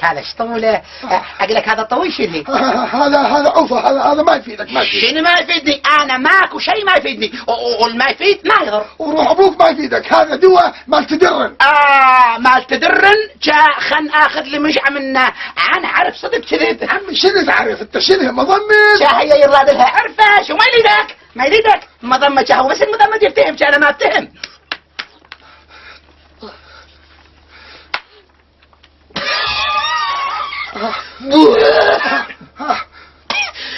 هذا اسطوله. اقول لك هذا طويل شنو؟ هذا عوفه، هذا ما يفيدك. ما يفيدك. شنو ما يفيدني؟ انا ماكو شيء ما يفيدني، والما يفيد ما يضر. وروح ابوك ما يفيدك، هذا دواء مال تدرن. مال تدرن. خن اخذ لي مجعه منه. انا عارف صدق كذب. عمي شنو تعرف انت؟ شنو مضمن؟ هي يراد لها عرفه. شو ما يريدك؟ ما يريدك مضمه. هو بس المضمه يفتهم، انا ما افتهم.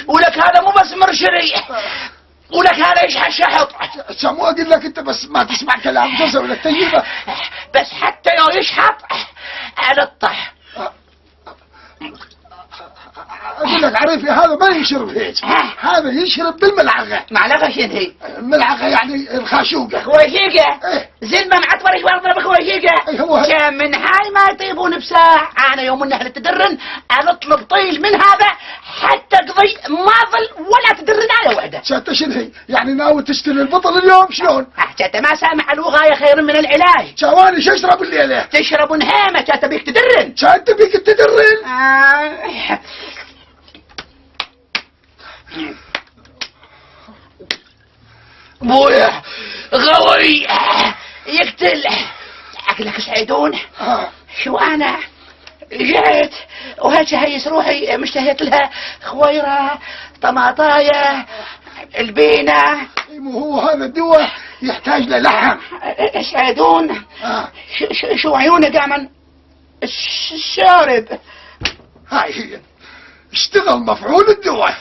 ولك هذا مو بس مرشري، ولك هذا يشحط شحط. مو اقول لك انت بس ما تسمع كلام جوزه ولا تجيبه. بس حتى لو يشحط الطح. اقول لك عرفي هذا ما يشرب هيك، هذا يشرب بالملعقه. معلقه شنو هي؟ الملعقه يعني الخاشوقه. خويشيقه. ايه زلمه معتبر ايش واضرب خويشيقه. ايه هو كم من هاي ما يطيبون بساع. انا يوم من اهل التدرن اطلب طيل من هذا حتى قضي ما ظل ولا تدرن على وحده. شات شنو هي؟ يعني ناوي تشتري البطل اليوم شلون؟ شات ما سامح الوغايه خير من العلاج. ثواني شو اشرب الليله؟ تشرب نهامه. شات بيك تدرن. شات بيك تدرن. بويا غوي يقتل. عقلك سعيدون. شو انا جيت وهيك هيس روحي مشتهيت لها خويره طماطايه البينه. مو هو هذا الدواء يحتاج للحم. سعيدون. شو عيونه قامن الشارب. هاي هي اشتغل مفعول الدواء.